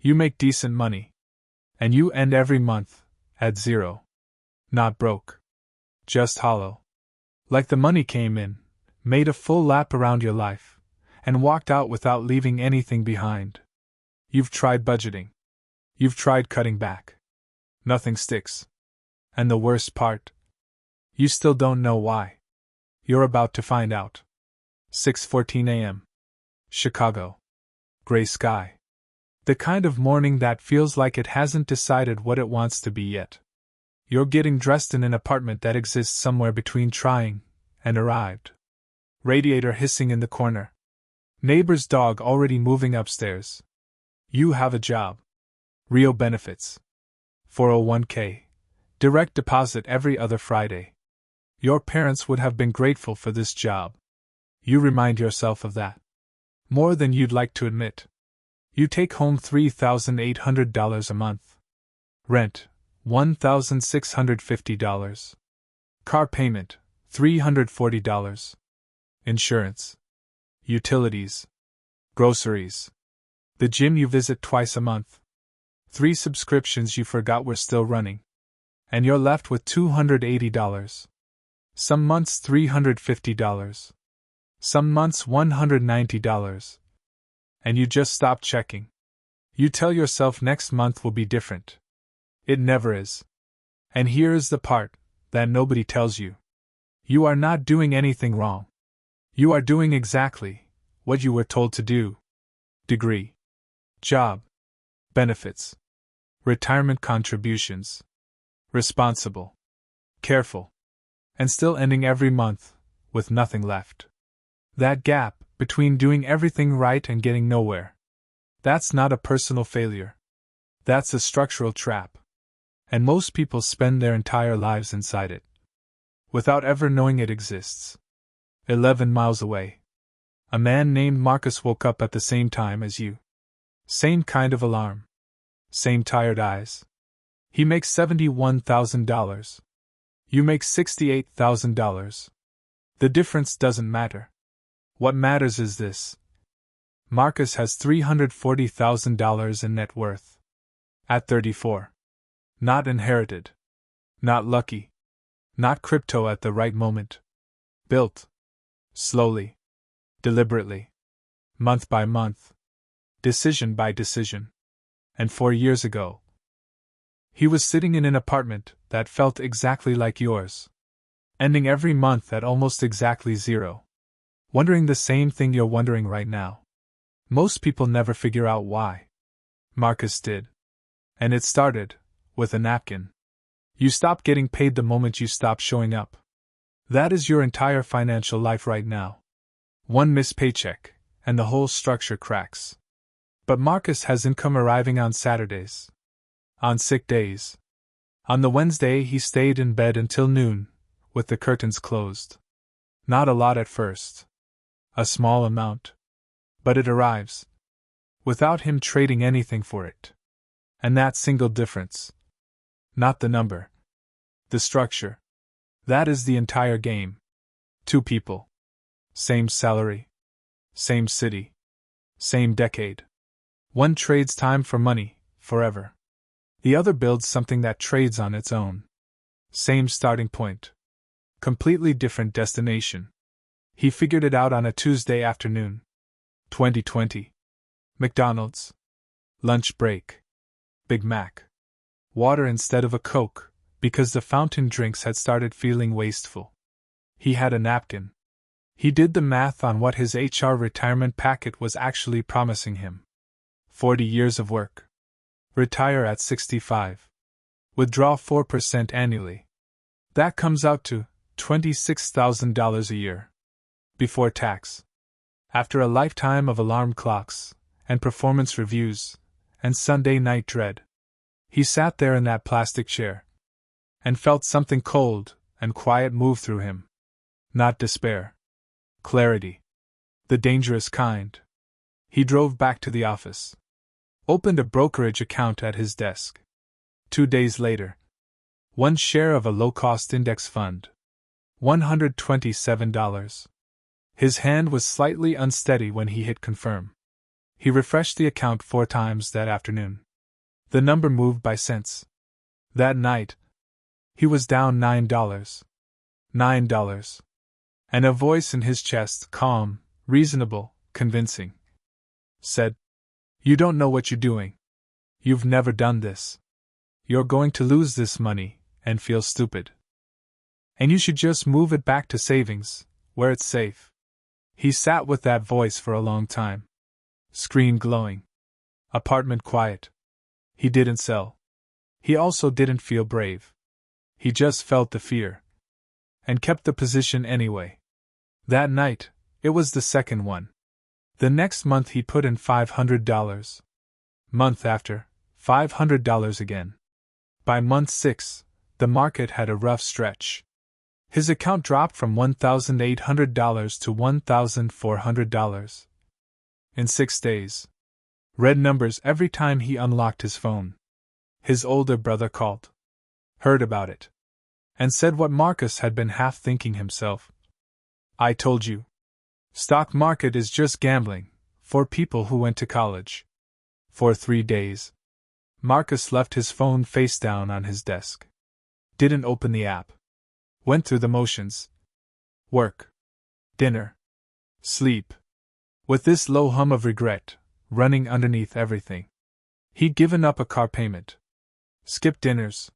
You make decent money. And you end every month at zero. Not broke. Just hollow. Like the money came in, made a full lap around your life, and walked out without leaving anything behind. You've tried budgeting. You've tried cutting back. Nothing sticks. And the worst part? You still don't know why. You're about to find out. 6:14 a.m. Chicago. Gray sky. The kind of morning that feels like it hasn't decided what it wants to be yet. You're getting dressed in an apartment that exists somewhere between trying and arrived. Radiator hissing in the corner. Neighbor's dog already moving upstairs. You have a job. Real benefits. 401k. Direct deposit every other Friday. Your parents would have been grateful for this job. You remind yourself of that. More than you'd like to admit. You take home $3,800 a month. Rent, $1,650. Car payment, $340. Insurance. Utilities. Groceries. The gym you visit twice a month. 3 subscriptions you forgot were still running. And you're left with $280. Some months $350. Some months $190. And you just stop checking. You tell yourself next month will be different. It never is. And here is the part that nobody tells you. You are not doing anything wrong. You are doing exactly what you were told to do. Degree. Job. Benefits. Retirement contributions. Responsible. Careful. And still ending every month with nothing left. That gap between doing everything right and getting nowhere. That's not a personal failure. That's a structural trap. And most people spend their entire lives inside it. Without ever knowing it exists. 11 miles away. A man named Marcus woke up at the same time as you. Same kind of alarm. Same tired eyes. He makes $71,000. You make $68,000. The difference doesn't matter. What matters is this. Marcus has $340,000 in net worth. At 34. Not inherited. Not lucky. Not crypto at the right moment. Built. Slowly. Deliberately. Month by month. Decision by decision. And 4 years ago, he was sitting in an apartment that felt exactly like yours. Ending every month at almost exactly zero. Wondering the same thing you're wondering right now. Most people never figure out why. Marcus did. And it started with a napkin. You stop getting paid the moment you stop showing up. That is your entire financial life right now. One missed paycheck, and the whole structure cracks. But Marcus has income arriving on Saturdays. On sick days. On the Wednesday he stayed in bed until noon, with the curtains closed. Not a lot at first. A small amount. But it arrives. Without him trading anything for it. And that single difference. Not the number. The structure. That is the entire game. 2 people. Same salary. Same city. Same decade. One trades time for money, forever. The other builds something that trades on its own. Same starting point. Completely different destination. He figured it out on a Tuesday afternoon. 2020. McDonald's. Lunch break. Big Mac. Water instead of a Coke, because the fountain drinks had started feeling wasteful. He had a napkin. He did the math on what his HR retirement packet was actually promising him. 40 years of work. Retire at 65. Withdraw 4% annually. That comes out to $26,000 a year. Before tax. After a lifetime of alarm clocks, and performance reviews, and Sunday night dread. He sat there in that plastic chair. And felt something cold and quiet move through him. Not despair. Clarity. The dangerous kind. He drove back to the office. Opened a brokerage account at his desk. 2 days later. 1 share of a low-cost index fund. $127. His hand was slightly unsteady when he hit confirm. He refreshed the account 4 times that afternoon. The number moved by cents. That night, he was down $9. $9. And a voice in his chest, calm, reasonable, convincing, said, "You don't know what you're doing. You've never done this. You're going to lose this money and feel stupid. And you should just move it back to savings, where it's safe." He sat with that voice for a long time. Screen glowing. Apartment quiet. He didn't sell. He also didn't feel brave. He just felt the fear. And kept the position anyway. That night, it was the second one. The next month he put in $500. Month after, $500 again. By month 6, the market had a rough stretch. His account dropped from $1,800 to $1,400. In 6 days. Red numbers every time he unlocked his phone. His older brother called. Heard about it. And said what Marcus had been half thinking himself. "I told you. Stock market is just gambling, for people who went to college." For 3 days. Marcus left his phone face down on his desk. Didn't open the app. Went through the motions. Work. Dinner. Sleep. With this low hum of regret running underneath everything. He'd given up a car payment. Skipped dinners.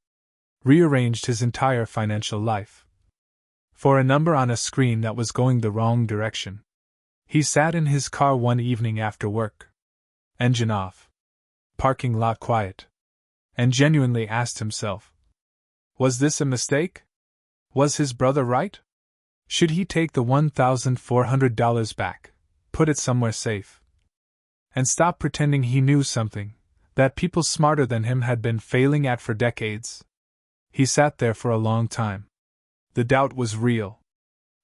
Rearranged his entire financial life. For a number on a screen that was going the wrong direction. He sat in his car one evening after work. Engine off. Parking lot quiet. And genuinely asked himself, was this a mistake? Was his brother right? Should he take the $1,400 back, put it somewhere safe, and stop pretending he knew something that people smarter than him had been failing at for decades? He sat there for a long time. The doubt was real.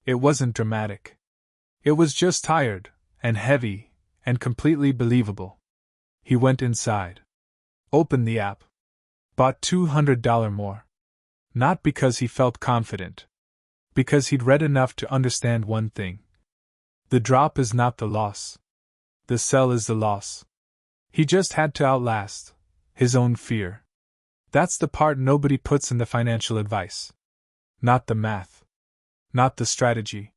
It wasn't dramatic. It was just tired, and heavy, and completely believable. He went inside. Opened the app. Bought $200 more. Not because he felt confident. Because he'd read enough to understand one thing. The drop is not the loss. The sell is the loss. He just had to outlast his own fear. That's the part nobody puts in the financial advice. Not the math. Not the strategy.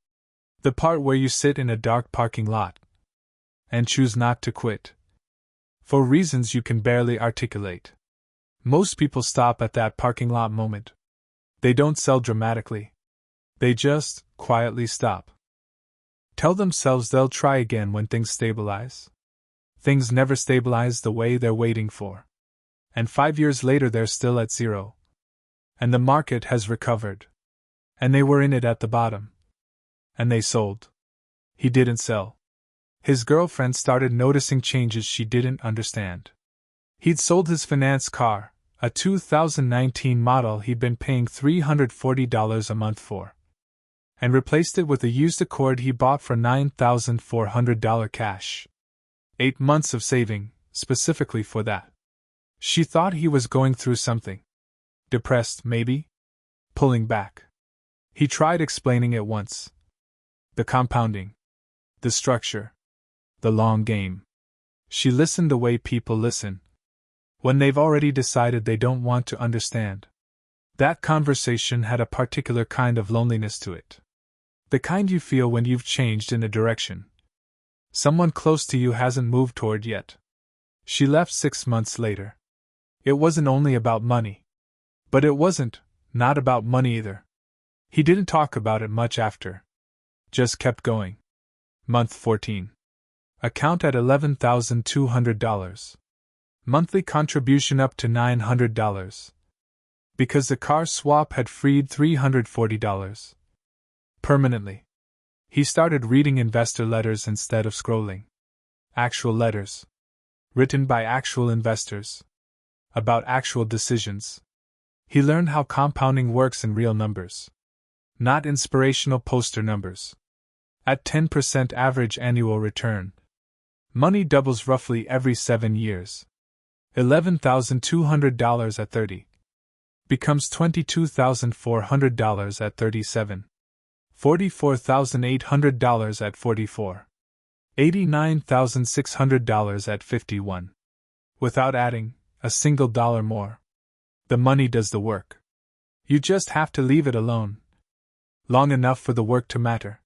The part where you sit in a dark parking lot and choose not to quit. For reasons you can barely articulate. Most people stop at that parking lot moment. They don't sell dramatically. They just quietly stop. Tell themselves they'll try again when things stabilize. Things never stabilize the way they're waiting for. And 5 years later they're still at zero. And the market has recovered. And they were in it at the bottom. And they sold. He didn't sell. His girlfriend started noticing changes she didn't understand. He'd sold his finance car, a 2019 model he'd been paying $340 a month for, and replaced it with a used Accord he bought for $9,400 cash. 8 months of saving, specifically for that. She thought he was going through something. Depressed, maybe? Pulling back. He tried explaining it once. The compounding. The structure. The long game. She listened the way people listen. When they've already decided they don't want to understand. That conversation had a particular kind of loneliness to it. The kind you feel when you've changed in a direction someone close to you hasn't moved toward yet. She left 6 months later. It wasn't only about money. But it wasn't, not about money either. He didn't talk about it much after. Just kept going. Month 14. Account at $11,200. Monthly contribution up to $900. Because the car swap had freed $340. Permanently. He started reading investor letters instead of scrolling. Actual letters. Written by actual investors. About actual decisions. He learned how compounding works in real numbers. Not inspirational poster numbers. At 10% average annual return. Money doubles roughly every 7 years. $11,200 at 30. Becomes $22,400 at 37. $44,800 at 44. $89,600 at 51. Without adding a single dollar more. The money does the work. You just have to leave it alone long enough for the work to matter.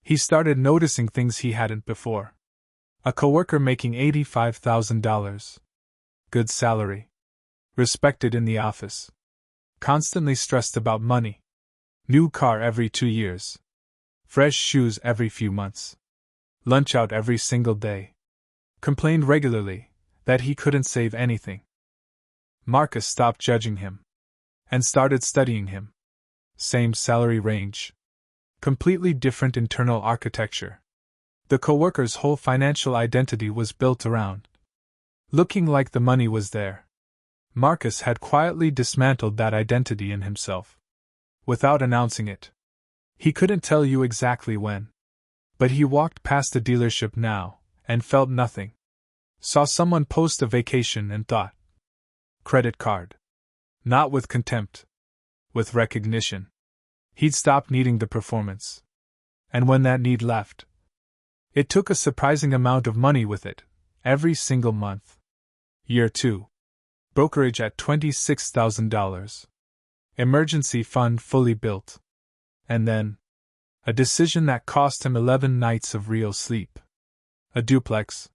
He started noticing things he hadn't before. A coworker making $85,000. Good salary. Respected in the office. Constantly stressed about money. New car every 2 years. Fresh shoes every few months. Lunch out every single day. Complained regularly that he couldn't save anything. Marcus stopped judging him and started studying him. Same salary range. Completely different internal architecture. The coworker's whole financial identity was built around looking like the money was there. Marcus had quietly dismantled that identity in himself. Without announcing it. He couldn't tell you exactly when. But he walked past the dealership now, and felt nothing. Saw someone post a vacation and thought. Credit card. Not with contempt. With recognition. He'd stopped needing the performance. And when that need left, it took a surprising amount of money with it, every single month. Year 2. Brokerage at $26,000. Emergency fund fully built. And then, a decision that cost him 11 nights of real sleep. A duplex.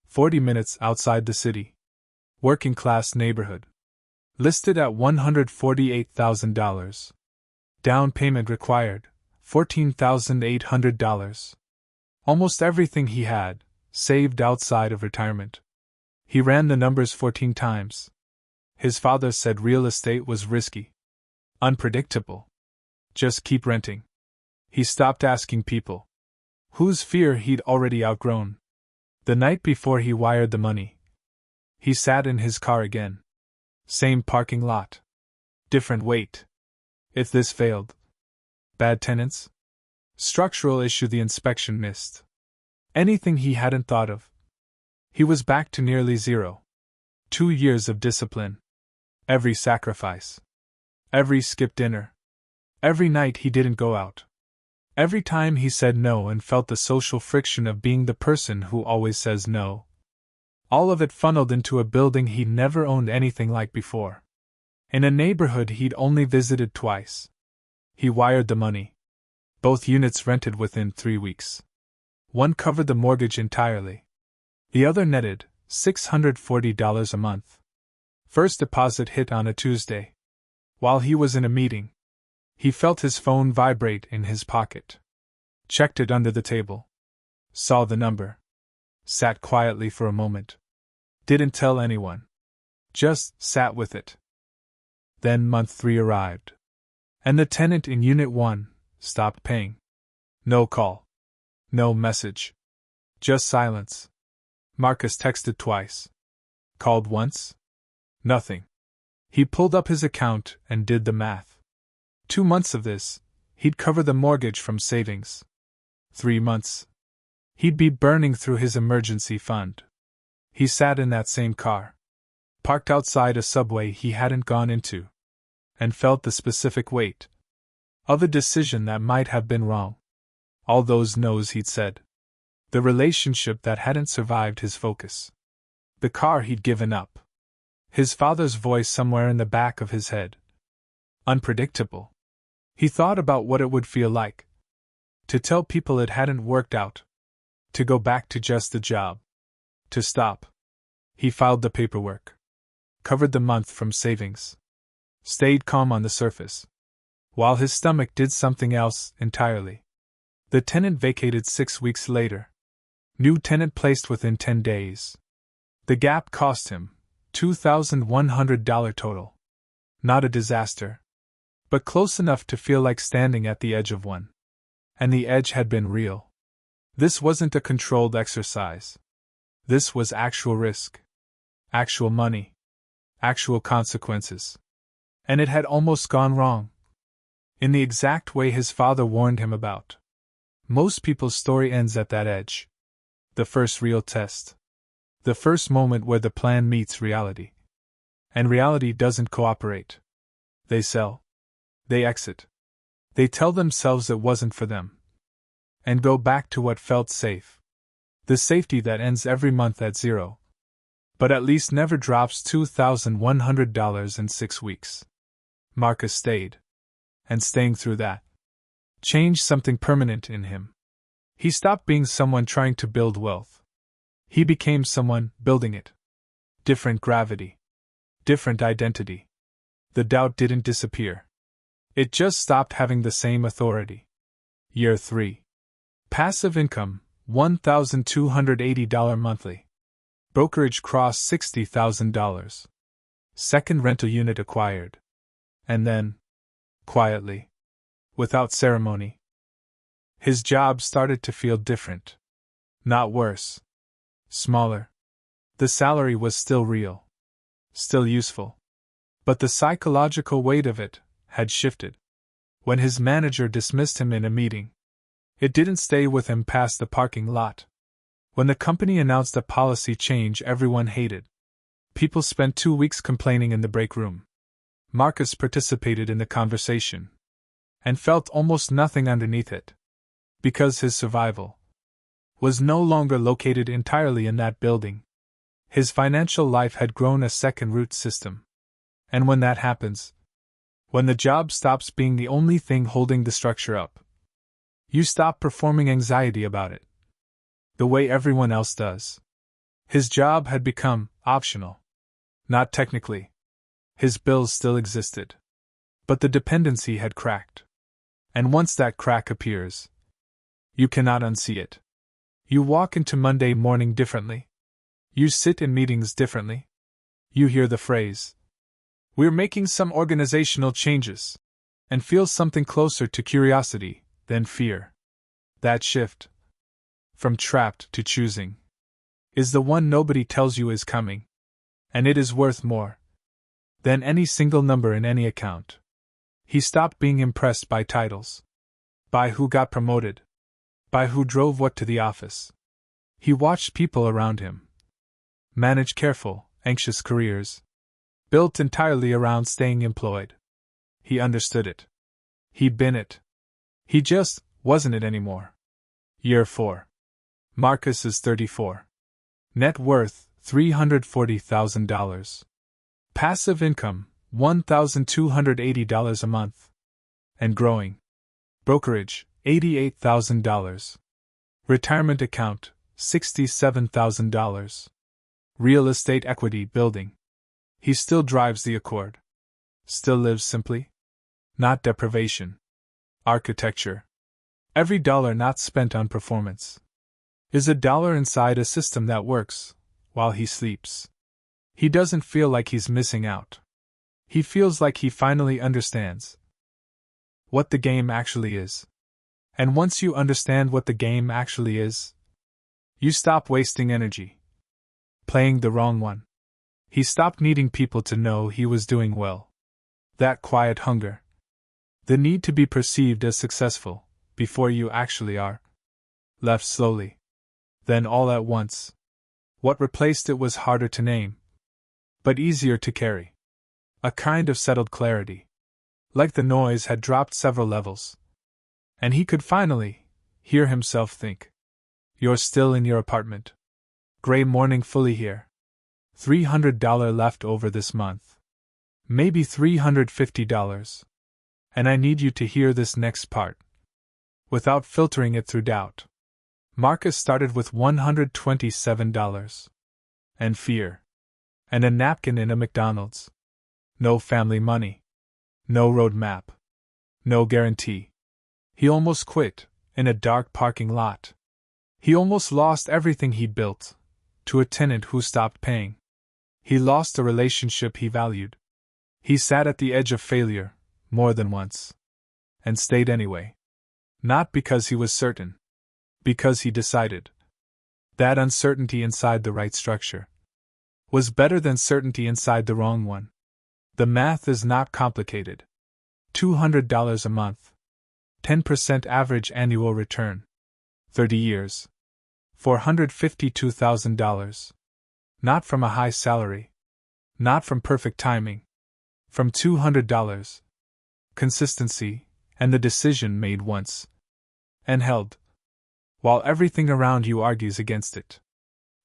40 minutes outside the city. Working class neighborhood. Listed at $148,000. Down payment required, $14,800. Almost everything he had, saved outside of retirement. He ran the numbers 14 times. His father said real estate was risky. Unpredictable. Just keep renting. He stopped asking people. Whose fear he'd already outgrown. The night before he wired the money. He sat in his car again. Same parking lot. Different weight. If this failed. Bad tenants? Structural issue the inspection missed. Anything he hadn't thought of. He was back to nearly zero. 2 years of discipline. Every sacrifice. Every skipped dinner. Every night he didn't go out. Every time he said no and felt the social friction of being the person who always says no. All of it funneled into a building he'd never owned anything like before. In a neighborhood he'd only visited twice. He wired the money. Both units rented within 3 weeks. One covered the mortgage entirely. The other netted $640 a month. First deposit hit on a Tuesday. While he was in a meeting, he felt his phone vibrate in his pocket. Checked it under the table. Saw the number. Sat quietly for a moment. Didn't tell anyone. Just sat with it. Then month 3 arrived. And the tenant in Unit 1 stopped paying. No call. No message. Just silence. Marcus texted twice. Called once. Nothing. He pulled up his account and did the math. 2 months of this, he'd cover the mortgage from savings. 3 months. He'd be burning through his emergency fund. He sat in that same car, parked outside a subway he hadn't gone into, and felt the specific weight of a decision that might have been wrong. All those no's he'd said. The relationship that hadn't survived his focus. The car he'd given up. His father's voice somewhere in the back of his head. Unpredictable. He thought about what it would feel like to tell people it hadn't worked out. To go back to just the job. To stop. He filed the paperwork. Covered the month from savings. Stayed calm on the surface. While his stomach did something else entirely. The tenant vacated 6 weeks later. New tenant placed within 10 days. The gap cost him $2,100 total. Not a disaster. But close enough to feel like standing at the edge of one. And the edge had been real. This wasn't a controlled exercise. This was actual risk. Actual money. Actual consequences. And it had almost gone wrong. In the exact way his father warned him about. Most people's story ends at that edge. The first real test. The first moment where the plan meets reality. And reality doesn't cooperate. They sell. They exit. They tell themselves it wasn't for them. And go back to what felt safe. The safety that ends every month at zero, but at least never drops $2,100 in 6 weeks. Marcus stayed. And staying through that changed something permanent in him. He stopped being someone trying to build wealth. He became someone building it. Different gravity. Different identity. The doubt didn't disappear. It just stopped having the same authority. Year 3. Passive income, $1,280 monthly. Brokerage crossed $60,000. Second rental unit acquired. And then, quietly, without ceremony, his job started to feel different. Not worse. Smaller. The salary was still real. Still useful. But the psychological weight of it had shifted. When his manager dismissed him in a meeting, it didn't stay with him past the parking lot. When the company announced a policy change everyone hated, people spent 2 weeks complaining in the break room. Marcus participated in the conversation and felt almost nothing underneath it, because his survival was no longer located entirely in that building. His financial life had grown a second root system. And when that happens, when the job stops being the only thing holding the structure up, you stop performing anxiety about it, the way everyone else does. His job had become optional. Not technically. His bills still existed. But the dependency had cracked. And once that crack appears, you cannot unsee it. You walk into Monday morning differently. You sit in meetings differently. You hear the phrase, "We're making some organizational changes," and feel something closer to curiosity than fear. That shift, from trapped to choosing, is the one nobody tells you is coming. And it is worth more than any single number in any account. He stopped being impressed by titles, by who got promoted, by who drove what to the office. He watched people around him manage careful, anxious careers, built entirely around staying employed. He understood it. He'd been it. He just wasn't it anymore. Year 4. Marcus is 34. Net worth, $340,000. Passive income, $1,280 a month. And growing. Brokerage, $88,000. Retirement account, $67,000. Real estate equity building. He still drives the Accord. Still lives simply. Not deprivation. Architecture. Every dollar not spent on performance is a dollar inside a system that works while he sleeps. He doesn't feel like he's missing out. He feels like he finally understands what the game actually is. And once you understand what the game actually is, you stop wasting energy playing the wrong one. He stopped needing people to know he was doing well. That quiet hunger, the need to be perceived as successful before you actually are, left slowly. Then all at once, what replaced it was harder to name, but easier to carry. A kind of settled clarity. Like the noise had dropped several levels. And he could finally hear himself think. You're still in your apartment. Gray morning fully here. $300 left over this month. Maybe $350. And I need you to hear this next part, without filtering it through doubt. Marcus started with $127. And fear. And a napkin in a McDonald's. No family money. No road map. No guarantee. He almost quit, in a dark parking lot. He almost lost everything he built, to a tenant who stopped paying. He lost a relationship he valued. He sat at the edge of failure, more than once. And stayed anyway. Not because he was certain. Because he decided. That uncertainty inside the right structure was better than certainty inside the wrong one. The math is not complicated. $200 a month. 10% average annual return. 30 years. $452,000. Not from a high salary. Not from perfect timing. From $200. Consistency, and the decision made once. And held. while everything around you argues against it.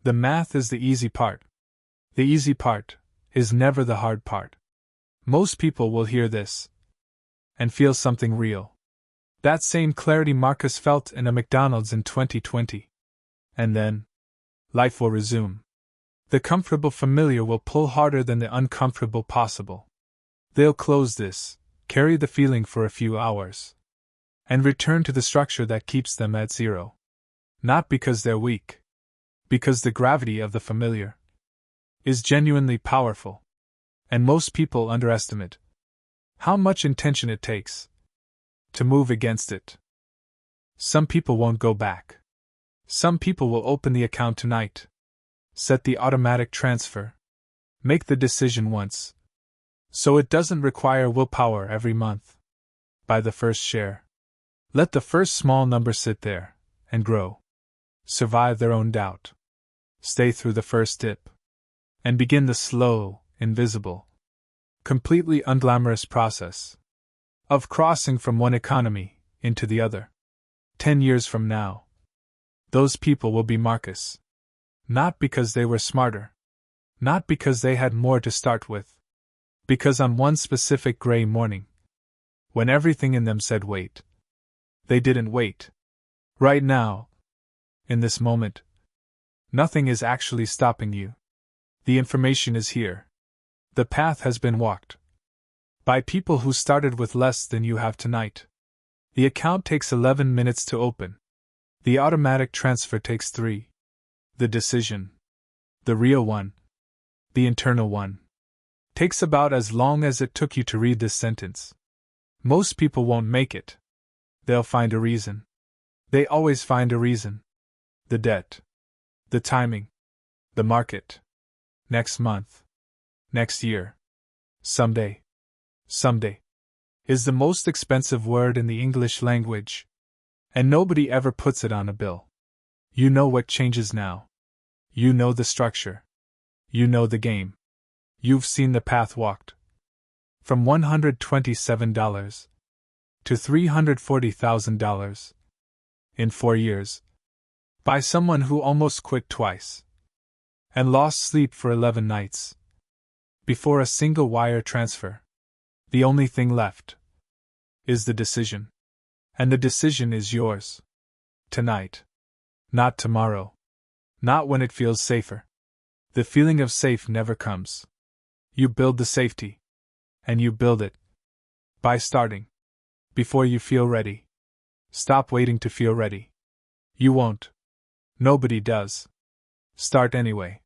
The math is the easy part. The easy part is never the hard part. Most people will hear this and feel something real. That same clarity Marcus felt in a McDonald's in 2020. And then, life will resume. The comfortable familiar will pull harder than the uncomfortable possible. They'll close this, carry the feeling for a few hours, and return to the structure that keeps them at zero. Not because they're weak, because the gravity of the familiar is genuinely powerful, and most people underestimate how much intention it takes to move against it. Some people won't go back. Some people will open the account tonight, set the automatic transfer, make the decision once, so it doesn't require willpower every month. Buy the first share. Let the first small number sit there and grow. Survive their own doubt. Stay through the first dip. And begin the slow, invisible, completely unglamorous process of crossing from one economy into the other. 10 years from now, those people will be Marcus. Not because they were smarter. Not because they had more to start with. Because on one specific gray morning, when everything in them said wait, they didn't wait. Right now, in this moment, nothing is actually stopping you. The information is here. The path has been walked by people who started with less than you have tonight. The account takes 11 minutes to open. The automatic transfer takes 3. The decision, the real one, the internal one, takes about as long as it took you to read this sentence. Most people won't make it. They'll find a reason. They always find a reason. The debt, the timing, the market, next month, next year, someday. Someday is the most expensive word in the English language, and nobody ever puts it on a bill. You know what changes now. You know the structure. You know the game. You've seen the path walked. From $127 to $340,000 in 4 years. By someone who almost quit twice and lost sleep for 11 nights before a single wire transfer. The only thing left is the decision. And the decision is yours. Tonight. Not tomorrow. Not when it feels safer. The feeling of safe never comes. You build the safety. And you build it by starting. Before you feel ready. Stop waiting to feel ready. You won't. Nobody does. Start anyway.